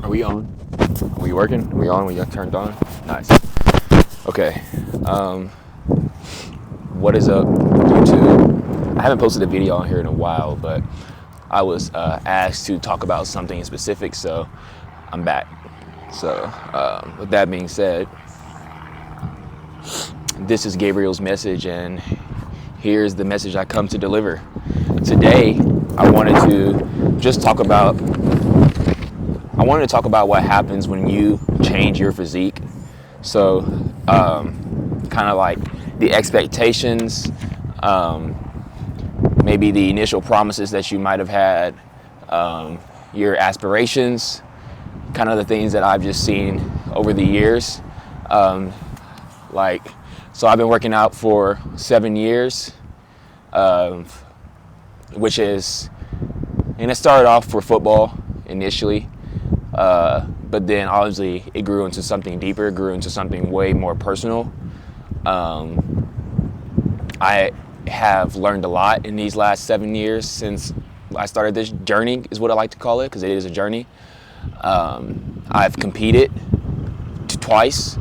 Are we on? Are we working? Are we on? We got turned on? Nice. Okay. What is up, YouTube? I haven't posted a video on here in a while, but I was asked to talk about something in specific, so I'm back. So, with that being said, this is Gabriel's message, and here's the message I come to deliver. Today, I wanted to talk about what happens when you change your physique. So, kind of like the expectations, maybe the initial promises that you might have had, your aspirations, kind of the things that I've just seen over the years. So I've been working out for 7 years, which is, and it started off for football initially, but then obviously it grew into something deeper, grew into something way more personal. I have learned a lot in these last 7 years since I started this journey, is what I like to call it, because it is a journey. I've competed twice,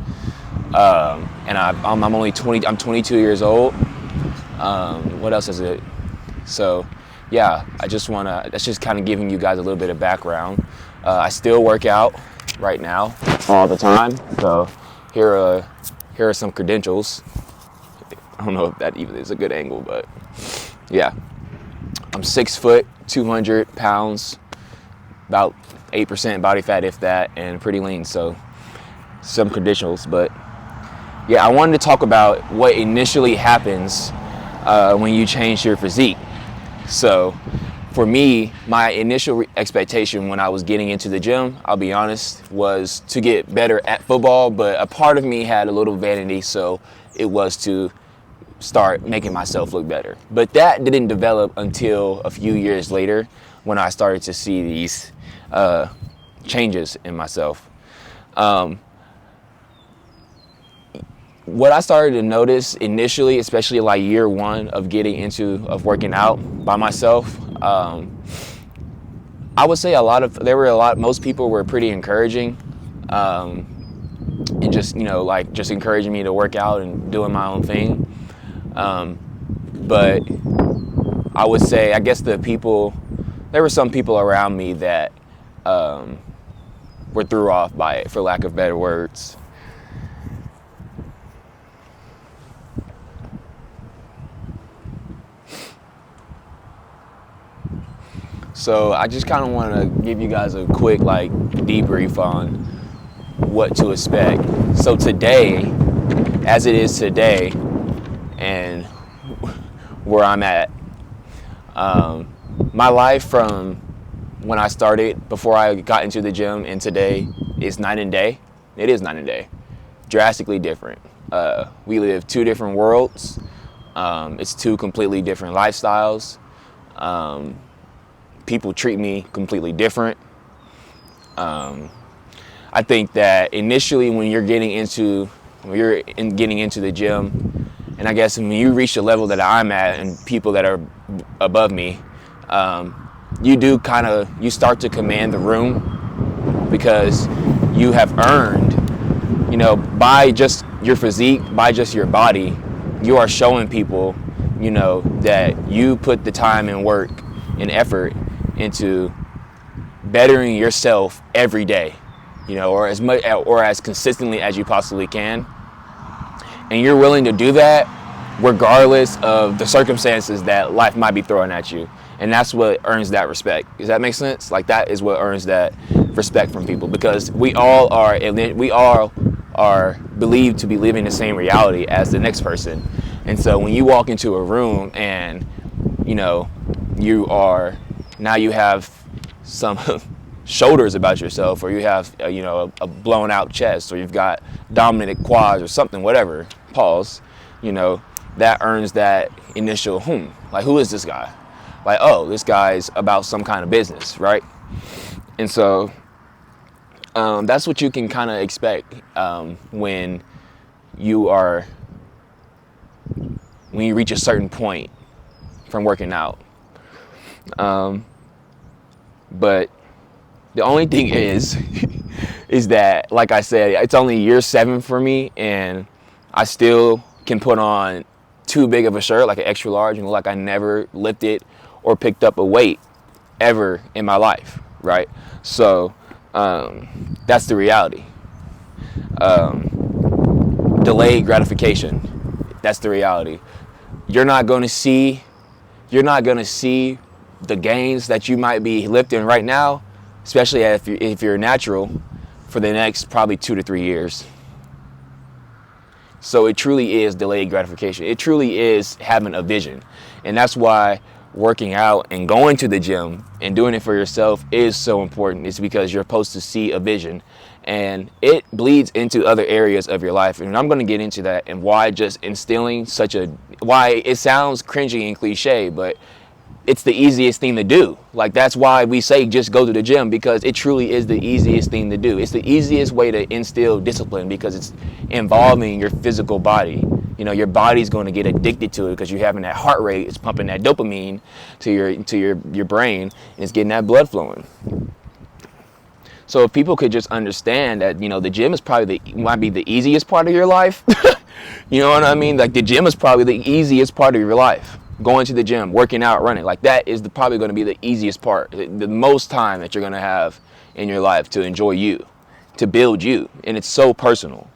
and I'm only 20. I'm 22 years old. What else is it? So, yeah, that's just kind of giving you guys a little bit of background. I still work out right now all the time. So here are some credentials. I don't know if that even is a good angle, but yeah, I'm 6 foot, 200 pounds, about 8% body fat, if that, and pretty lean. So some credentials, but yeah, I wanted to talk about what initially happens when you change your physique. So for me, my initial expectation when I was getting into the gym, I'll be honest, was to get better at football, but a part of me had a little vanity, so it was to start making myself look better. But that didn't develop until a few years later when I started to see these changes in myself. What I started to notice initially, especially like year one of working out by myself, I would say most people were pretty encouraging, and just encouraging me to work out and doing my own thing. But I would say, I guess there were some people around me that were threw off by it, for lack of better words. So I just kind of want to give you guys a quick debrief on what to expect. So today, as it is today, and where I'm at, my life from when I started, before I got into the gym, and today is night and day. It is night and day, drastically different. We live two different worlds. It's two completely different lifestyles. People treat me completely different. I think that initially when you're getting into the gym, and I guess when you reach the level that I'm at and people that are above me, you start to command the room, because you have earned, by just your physique, by just your body, you are showing people, that you put the time and work and effort into bettering yourself every day, or as consistently as you possibly can. And you're willing to do that regardless of the circumstances that life might be throwing at you. And that's what earns that respect. Does that make sense? That is what earns that respect from people, because we all are believed to be living the same reality as the next person. And so when you walk into a room and, you have some shoulders about yourself, or you have a blown out chest, or you've got dominant quads or something, whatever, pause, that earns that initial who is this guy? This guy's about some kind of business, right? And so that's what you can kind of expect when you reach a certain point from working out. But The only thing is, is that, like I said, it's only year 7 for me, and I still can put on too big of a shirt, like an extra large, and look like I never lifted or picked up a weight ever in my life, right? So that's the reality. Delayed gratification. That's the reality. You're not going to see the gains that you might be lifting right now, especially if you're natural, for the next probably 2 to 3 years. So it truly is delayed gratification. It truly is having a vision. And that's why working out and going to the gym and doing it for yourself is so important. It's because you're supposed to see a vision, and it bleeds into other areas of your life. And I'm going to get into that, and why just instilling why it sounds cringy and cliche, but it's the easiest thing to do. Like, that's why we say just go to the gym, because it truly is the easiest thing to do. It's the easiest way to instill discipline, because it's involving your physical body. You know, your body's going to get addicted to it because you're having that heart rate. It's pumping that dopamine to your brain, and it's getting that blood flowing. So if people could just understand that, you know, the gym is probably might be the easiest part of your life. You know what I mean? Like, the gym is probably the easiest part of your life. Going to the gym, working out, running, like that is probably going to be the easiest part, the most time that you're going to have in your life to enjoy you, to build you, and it's so personal.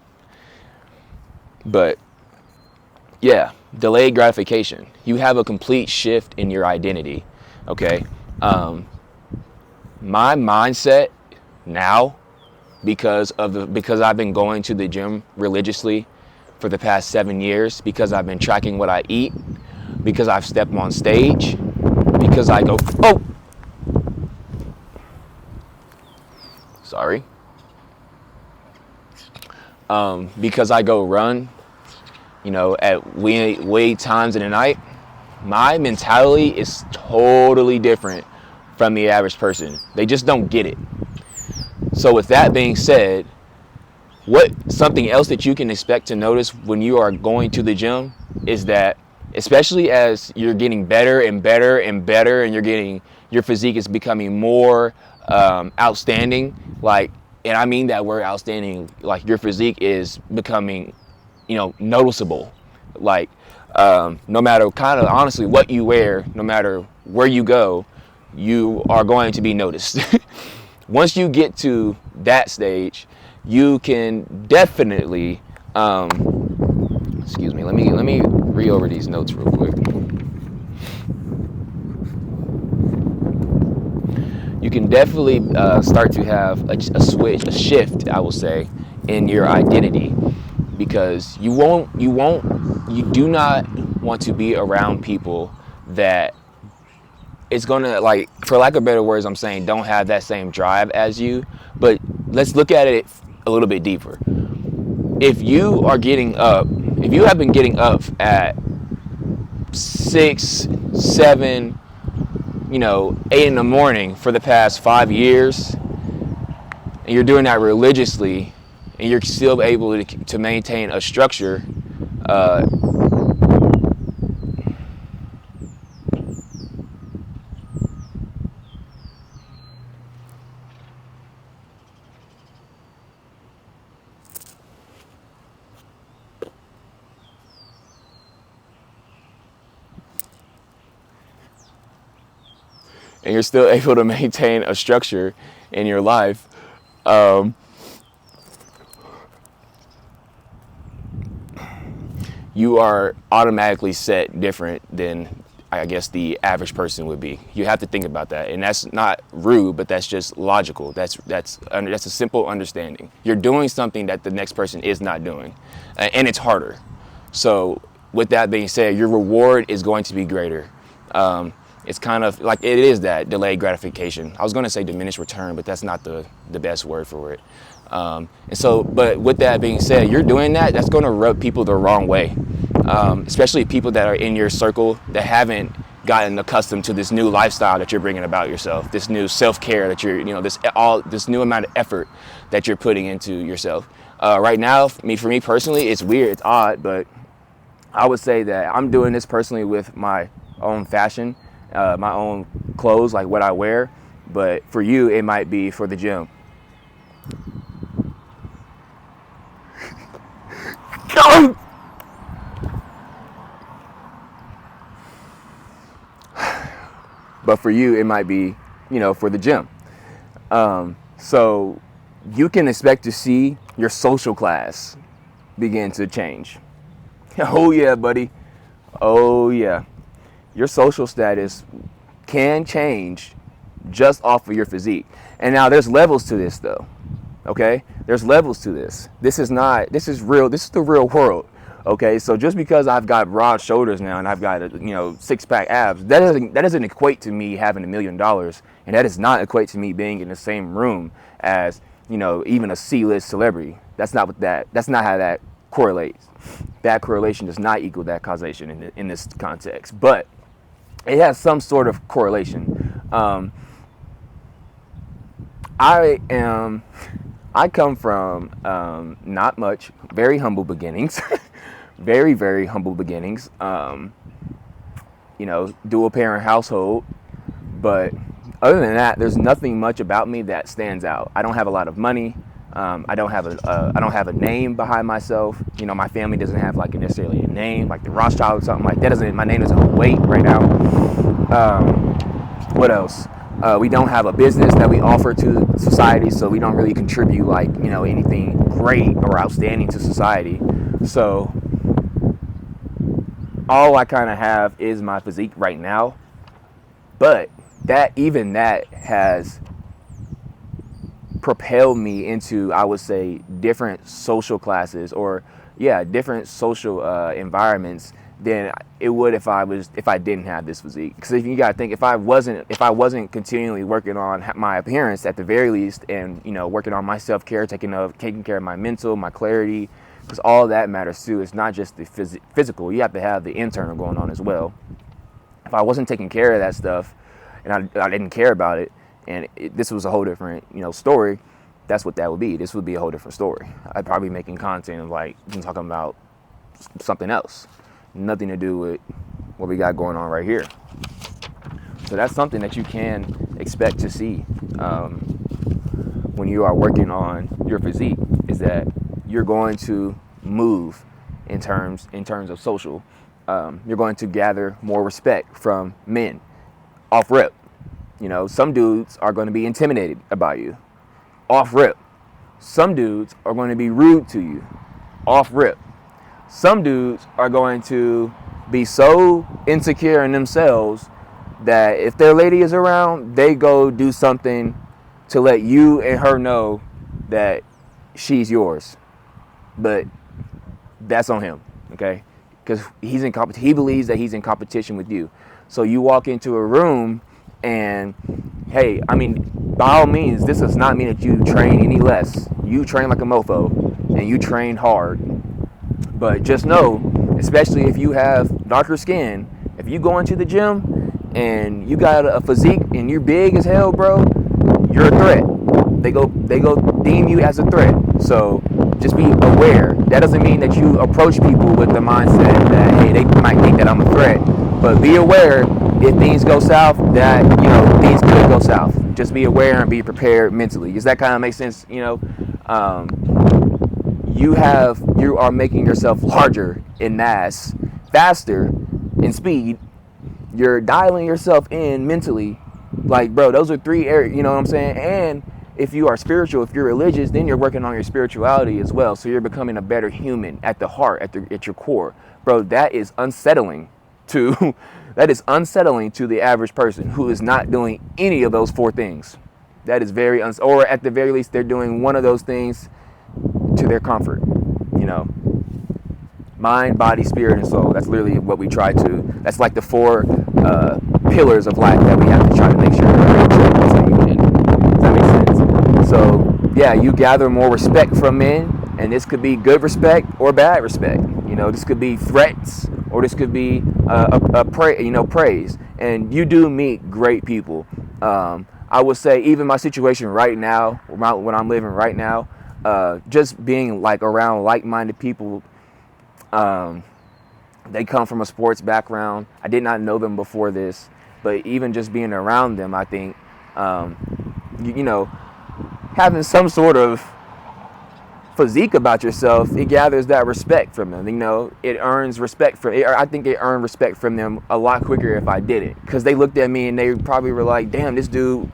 But yeah, delayed gratification. You have a complete shift in your identity. Okay, my mindset now, because I've been going to the gym religiously for the past 7 years, because I've been tracking what I eat, because I've stepped on stage, because I go, because I go run, you know, at way times in the night, my mentality is totally different from the average person. They just don't get it. So with that being said, something else that you can expect to notice when you are going to the gym is that, especially as you're getting better and better and better, and your physique is becoming more outstanding, like, and I mean that word outstanding, like your physique is becoming, you know, noticeable. Like, no matter kind of honestly what you wear, no matter where you go, you are going to be noticed. Once you get to that stage, you can definitely, excuse me, let me read over these notes real quick. You can definitely start to have a shift, I will say, in your identity, because you do not want to be around people that it's gonna, like, for lack of better words, I'm saying don't have that same drive as you. But let's look at it a little bit deeper. If you have been getting up at 6, 7, 8 in the morning for the past 5 years, and you're doing that religiously, and you're still able to maintain a structure, and you're still able to maintain a structure in your life, you are automatically set different than, I guess, the average person would be. You have to think about that, and that's not rude, but that's just logical. That's a simple understanding. You're doing something that the next person is not doing, and it's harder. So with that being said, your reward is going to be greater. It's kind of like, it is that delayed gratification. I was going to say diminished return, but that's not the best word for it. But with that being said, you're doing that's going to rub people the wrong way, especially people that are in your circle that haven't gotten accustomed to this new lifestyle that you're bringing about yourself, this new self-care that this new amount of effort that you're putting into yourself. Right now, for me personally, it's weird, it's odd, but I would say that I'm doing this personally with my own fashion, my own clothes, like what I wear. but for you, it might be for the gym. But for you, it might be, for the gym. So you can expect to see your social class begin to change. Oh yeah, buddy. Oh yeah. Your social status can change just off of your physique. And now there's levels to this though. Okay? There's levels to this. This is real. This is the real world. Okay? So just because I've got broad shoulders now and I've got six-pack abs, that doesn't equate to me having $1 million, and that does not equate to me being in the same room as, even a C-list celebrity. That's not how that correlates. That correlation does not equal that causation in this context. But it has some sort of correlation. I come from not much, very humble beginnings, very, very humble beginnings. Dual parent household, but other than that, there's nothing much about me that stands out. I don't have a lot of money. I don't have a name behind myself. My family doesn't have necessarily a name like the Rothschild or something like that. My name doesn't hold weight right now. What else? We don't have a business that we offer to society, so we don't really contribute anything great or outstanding to society. So all I kind of have is my physique right now, but that has propelled me into, I would say, different social classes or different social environments than it would if I didn't have this physique. Because if you gotta think, if I wasn't continually working on my appearance at the very least, and working on my self-care, taking care of my mental, my clarity, because all that matters too. It's not just the physical. You have to have the internal going on as well. If I wasn't taking care of that stuff, and I didn't care about it, and this was a whole different story, that's what that would be. This would be a whole different story. I'd probably be making content of talking about something else, nothing to do with what we got going on right here. So that's something that you can expect to see when you are working on your physique, is that you're going to move in terms of social. You're going to gather more respect from men off rip. Some dudes are going to be intimidated about you off rip. Some dudes are going to be rude to you off rip. Some dudes are going to be so insecure in themselves that if their lady is around, they go do something to let you and her know that she's yours. But that's on him, okay? Because he believes that he's in competition with you. So you walk into a room and, hey, by all means, this does not mean that you train any less. You train like a mofo and you train hard. But just know, especially if you have darker skin, if you go into the gym and you got a physique and you're big as hell, bro, you're a threat. They go deem you as a threat. So just be aware. That doesn't mean that you approach people with the mindset that, hey, they might think that I'm a threat. But be aware, if things go south, that, things could go south. Just be aware and be prepared mentally. Does that kind of make sense? You are making yourself larger in mass, faster in speed. You're dialing yourself in mentally. Bro, those are 3 areas, you know what I'm saying? And if you are spiritual, if you're religious, then you're working on your spirituality as well. So you're becoming a better human at the heart, at your core. Bro, that is unsettling to the average person who is not doing any of those 4 things. That is very or at the very least, they're doing one of those things to their comfort. Mind, body, spirit, and soul. That's literally what we try to. That's like the 4 pillars of life that we have to try to make sure that we're in. Does that make sense? So yeah, you gather more respect from men, and this could be good respect or bad respect. This could be threats, or this could be praise. And you do meet great people. I would say even my situation right now, when I'm living right now, just being around like-minded people. They come from a sports background. I did not know them before this, but even just being around them, I think You know, having some sort of physique about yourself, it gathers that respect from them. You know, it earns respect from. I think it earned respect from them a lot quicker if I didn't, because they looked at me and they probably were like, "Damn, this dude,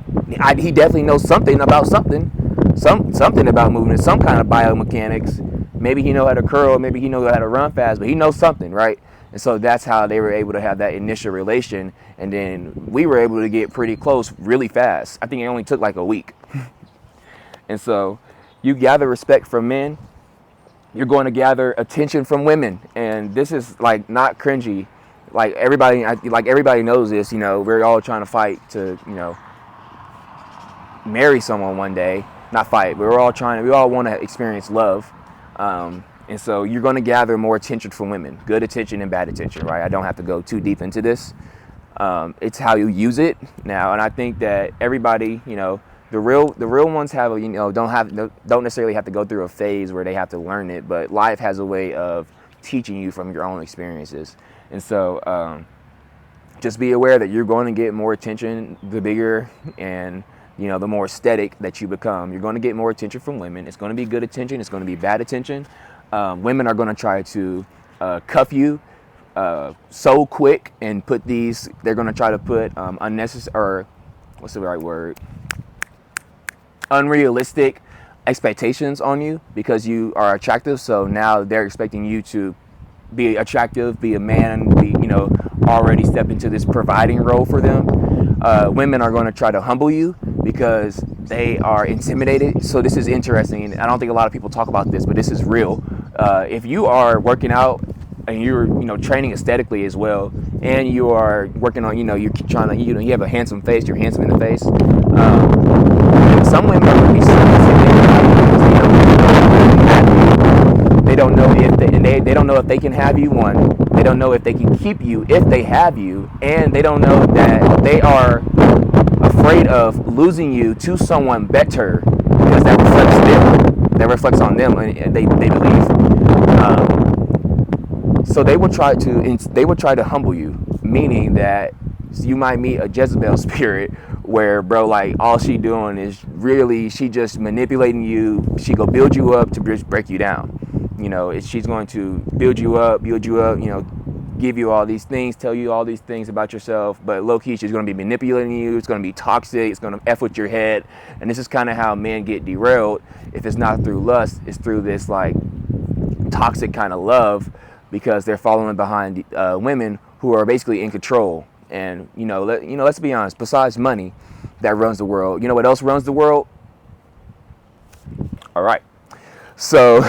he definitely knows something about something, something about movement, some kind of biomechanics. Maybe he know how to curl, maybe he knows how to run fast, but he knows something, right?" And so that's how they were able to have that initial relation, and then we were able to get pretty close really fast. I think it only took like a week. And so you gather respect from men, you're going to gather attention from women. And this is like not cringy. Like everybody knows this, you know, we're all trying to fight to, you know, marry someone one day. Not fight, but we all want to experience love. And so you're going to gather more attention from women, good attention and bad attention, right? I don't have to go too deep into this. It's how you use it now. And I think that everybody, you know, the real ones have, you know, don't necessarily have to go through a phase where they have to learn it, but life has a way of teaching you from your own experiences. And so just be aware that you're going to get more attention the bigger and, you know, the more aesthetic that you become. You're going to get more attention from women. It's going to be good attention. It's going to be bad attention. Women are going to try to cuff you so quick and they're going to try to put unnecessary, or what's the right word? Unrealistic expectations on you because you are attractive. So now they're expecting you to be attractive, be a man, you know, already step into this providing role for them. Women are going to try to humble you because they are intimidated. So this is interesting, and I don't think a lot of people talk about this, but this is real. If you are working out and you're, you know, training aesthetically as well, and you are working on, you know, you're trying to, you know, you have a handsome face, you're handsome in the face. Some women are going to be so intimidated. They don't know if they don't know if they can have you. One, they don't know if they can keep you if they have you, and they don't know that they are afraid of losing you to someone better because that reflects them. That reflects on them, and they believe. So they will try to humble you, meaning that you might meet a Jezebel spirit where, bro, like all she doing is really, she just manipulating you. She go build you up to just break you down. You know, she's going to build you up, you know, give you all these things, tell you all these things about yourself, but low-key she's going to be manipulating you. It's going to be toxic. It's going to F with your head. And this is kind of how men get derailed. If it's not through lust, it's through this like toxic kind of love, because they're following behind women who are basically in control. And let's be honest, besides money that runs the world, you know what else runs the world? All right. So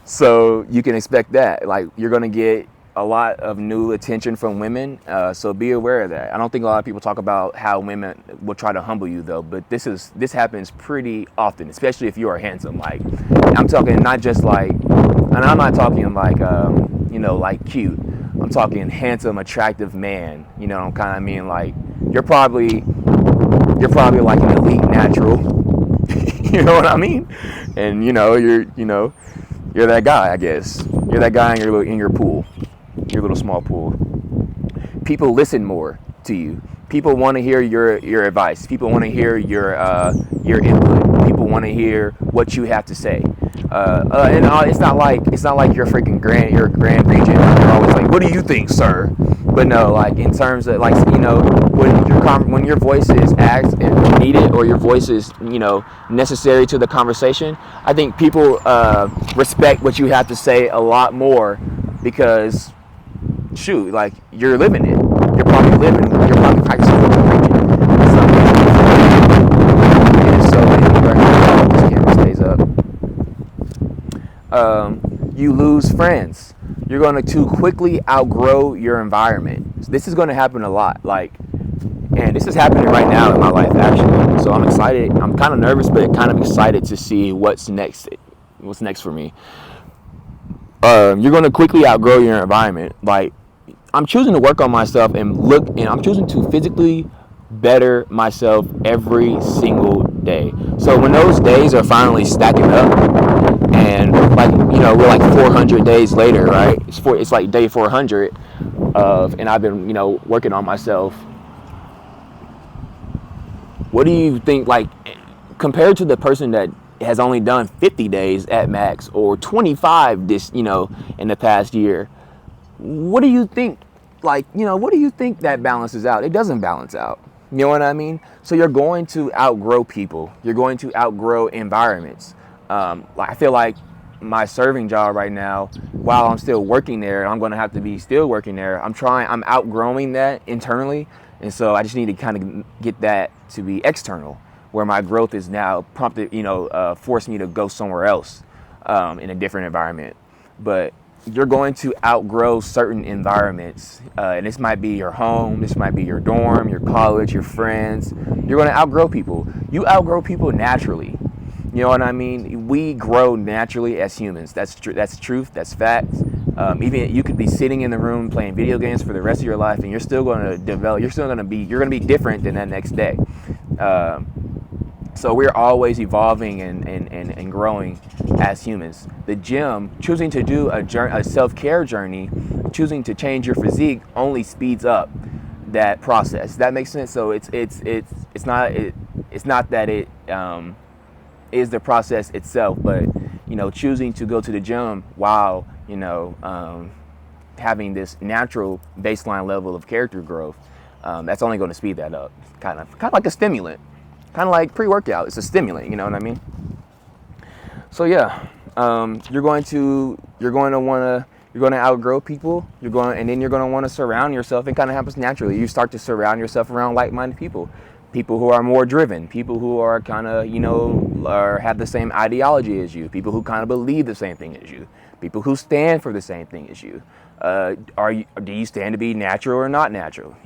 so you can expect that. Like, you're going to get a lot of new attention from women, so be aware of that. I don't think a lot of people talk about how women will try to humble you, though, but this happens pretty often, especially if you are handsome. Like, I'm talking not just like, and I'm not talking like like cute. I'm talking handsome, attractive man. You know, I'm kind of mean like you're probably like an elite natural. You know what I mean? And you're that guy, I guess. You're that guy in your pool. Your little small pool. People listen more to you. People want to hear your advice. People want to hear your input. People want to hear what you have to say. And it's not like you're freaking your grand regent. You're always like, "What do you think, sir?" But no, like in terms of like, when your voice is asked and needed, or your voice is necessary to the conversation, I think people respect what you have to say a lot more, because shoot, like you're living it. You're probably practicing what you're preaching. This camera stays up. You lose friends. You're going to too quickly outgrow your environment. This is going to happen a lot. And this is happening right now in my life, actually. So I'm excited. I'm kind of nervous, but kind of excited to see what's next. What's next for me? You're going to quickly outgrow your environment. Like, I'm choosing to work on myself and I'm choosing to physically better myself every single day. So when those days are finally stacking up, and we're like 400 days later, right? It's like day 400 and I've been working on myself What do you think, like, compared to the person that has only done 50 days at max or 25 this, in the past year? What do you think, like, what do you think that balances out? It doesn't balance out. You know what I mean? So you're going to outgrow people. You're going to outgrow environments. I feel like my serving job right now, while I'm still working there, I'm going to have to be still working there. I'm outgrowing that internally. And so I just need to kind of get that to be external, where my growth is now prompted, force me to go somewhere else in a different environment. But you're going to outgrow certain environments. And this might be your home, this might be your dorm, your college, your friends. You're going to outgrow people. You outgrow people naturally. You know what I mean? We grow naturally as humans. That's truth. That's facts. Even you could be sitting in the room playing video games for the rest of your life, and you're still going to develop. You're going to be different than that next day. So we're always evolving and growing as humans. The gym, choosing to do a self-care journey, choosing to change your physique, only speeds up that process. Does that make sense? So it's not that it is the process itself, but choosing to go to the gym while having this natural baseline level of character growth, that's only going to speed that up. Kind of like a stimulant, kind of like pre-workout. It's a stimulant. You know what I mean? So yeah, you're going to outgrow people. And then you're going to want to surround yourself. It kind of happens naturally. You start to surround yourself around like-minded people. People who are more driven, people who are kind of, or have the same ideology as you, people who kind of believe the same thing as you, people who stand for the same thing as you. Do you stand to be natural or not natural?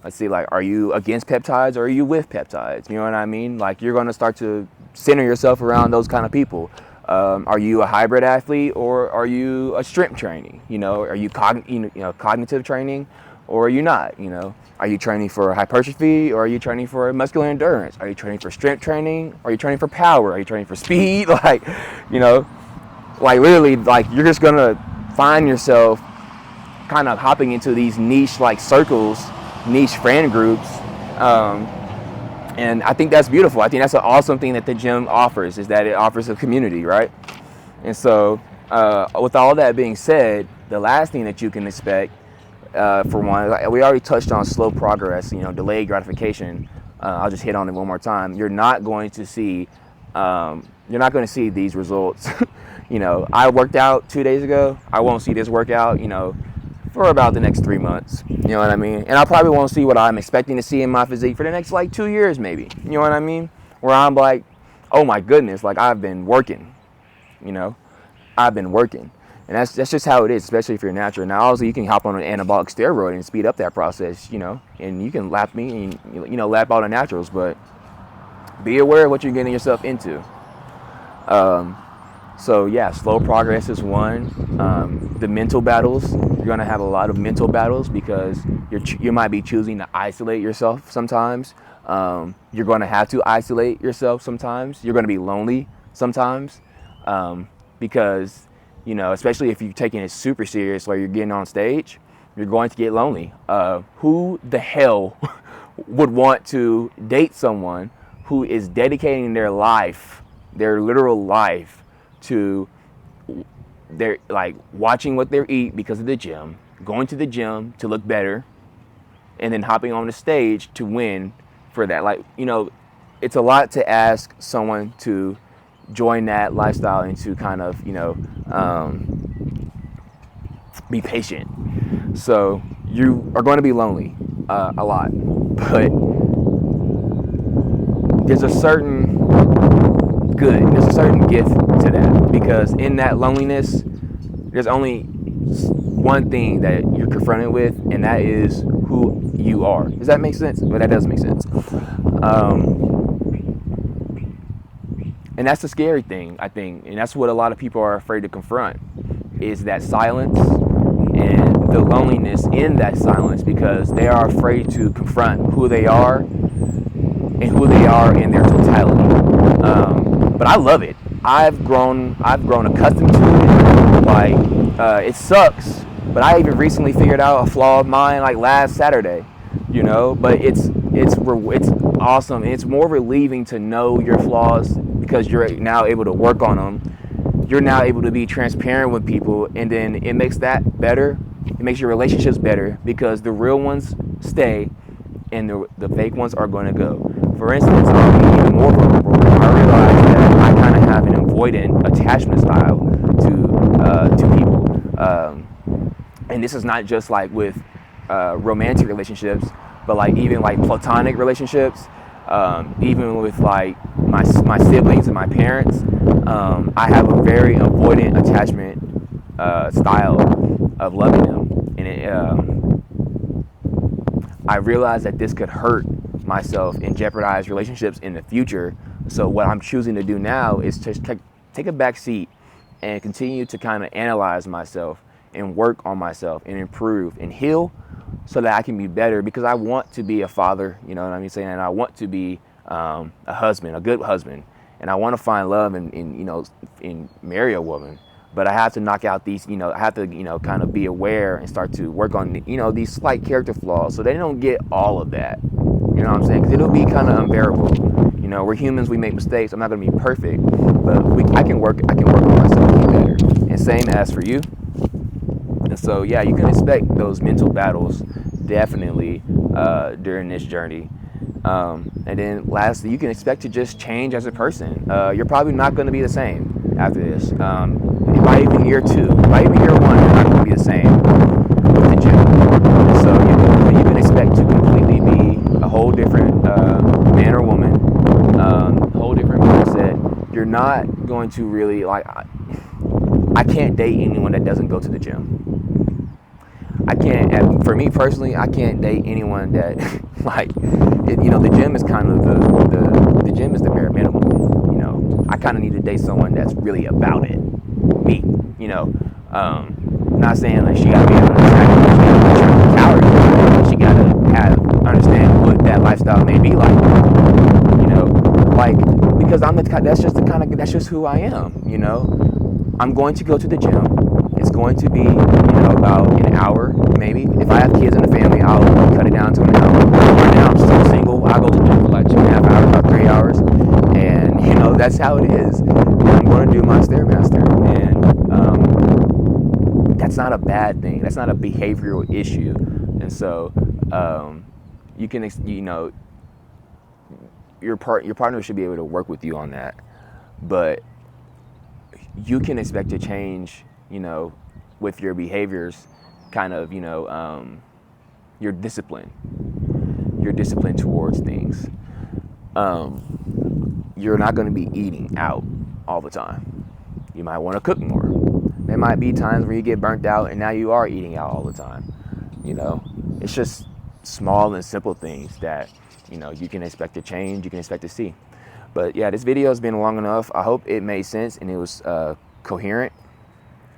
Let's see, like, are you against peptides or are you with peptides? You know what I mean? Like, you're going to start to center yourself around those kind of people. Are you a hybrid athlete or are you a strength training? Are you cognitive training or are you not? Are you training for hypertrophy or are you training for muscular endurance? Are you training for strength training? Are you training for power? Are you training for speed? Like literally, like, you're just gonna find yourself kind of hopping into these niche like circles, niche friend groups, and I think that's beautiful. I think that's an awesome thing that the gym offers, is that it offers a community, right? And so, with all that being said, the last thing that you can expect, for one, we already touched on slow progress, delayed gratification. I'll just hit on it one more time. You're not going to see these results. I worked out 2 days ago. I won't see this workout, for about the next 3 months. You know what I mean? And I probably won't see what I'm expecting to see in my physique for the next 2 years, maybe. You know what I mean? Where I'm like, oh my goodness, like, I've been working. I've been working. And that's just how it is, especially if you're natural. Now, also, you can hop on an anabolic steroid and speed up that process, and you can lap me and, lap all the naturals, but be aware of what you're getting yourself into. So, yeah, slow progress is one. The mental battles, you're going to have a lot of mental battles because you might be choosing to isolate yourself sometimes. You're going to have to isolate yourself sometimes. You're going to be lonely sometimes because, especially if you're taking it super serious while you're getting on stage, you're going to get lonely. Who the hell would want to date someone who is dedicating their life, their literal life, to their, like, watching what they eat because of the gym, going to the gym to look better, and then hopping on the stage to win for that? Like, it's a lot to ask someone to join that lifestyle and to kind of, be patient. So you are going to be lonely a lot, but there's a certain gift to that, because in that loneliness, there's only one thing that you're confronted with, and that is who you are. Does that make sense? Well, that does make sense. And that's the scary thing, I think, and that's what a lot of people are afraid to confront, is that silence and the loneliness in that silence, because they are afraid to confront who they are and who they are in their totality. But I love it. I've grown accustomed to it. Like, it sucks, but I even recently figured out a flaw of mine, like last Saturday, but it's awesome. It's more relieving to know your flaws because you're now able to work on them. You're now able to be transparent with people, and then it makes that better. It makes your relationships better because the real ones stay and the fake ones are going to go. For instance, I'll be even more vulnerable. I realize that I kind of have an avoidant attachment style to people, and this is not just like with romantic relationships, but like even like platonic relationships, even with like my siblings and my parents. I have a very avoidant attachment style of loving them, and I realized that this could hurt myself and jeopardize relationships in the future. So what I'm choosing to do now is to take a back seat and continue to kind of analyze myself and work on myself and improve and heal so that I can be better, because I want to be a father, you know what I mean saying, and I want to be a husband, a good husband, and I want to find love and marry a woman. But I have to knock out these, I have to, kind of be aware and start to work on, these slight character flaws so they don't get all of that. You know what I'm saying? Because it'll be kind of unbearable. We're humans, we make mistakes. I'm not going to be perfect, but I can work on myself to be better. And same as for you. And so, yeah, you can expect those mental battles definitely during this journey. And then lastly, you can expect to just change as a person. You're probably not going to be the same after this. By even year 2, by even year 1, you're not going to be the same with the gym. And so you can expect to completely be a whole different man or woman, whole different mindset. You're not going to really, like, I can't date anyone that doesn't go to the gym. I can't, for me personally, I can't date anyone that, the gym is kind of the gym is the bare minimum. I kind of need to date someone that's really about it. Me, not saying like she gotta be able to track calories, she gotta understand what that lifestyle may be like, because that's just who I am. I'm going to go to the gym. It's going to be, about an hour, maybe. If I have kids in the family, I'll cut it down to an hour. Right now, I'm still single. I go to the gym for like 2.5 hours, about 3 hours. And, that's how it is. And I'm going to do my Stairmaster. And that's not a bad thing. That's not a behavioral issue. And so you can, your partner should be able to work with you on that. But you can expect to change, with your behaviors, kind of, your discipline towards things. You're not going to be eating out all the time. You might want to cook more. There might be times where you get burnt out and now you are eating out all the time. It's just small and simple things that, you can expect to change, you can expect to see. But yeah, this video has been long enough. I hope it made sense and it was coherent.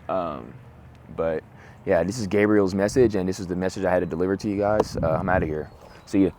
But yeah, this is Gabriel's message, and this is the message I had to deliver to you guys. I'm out of here. See ya.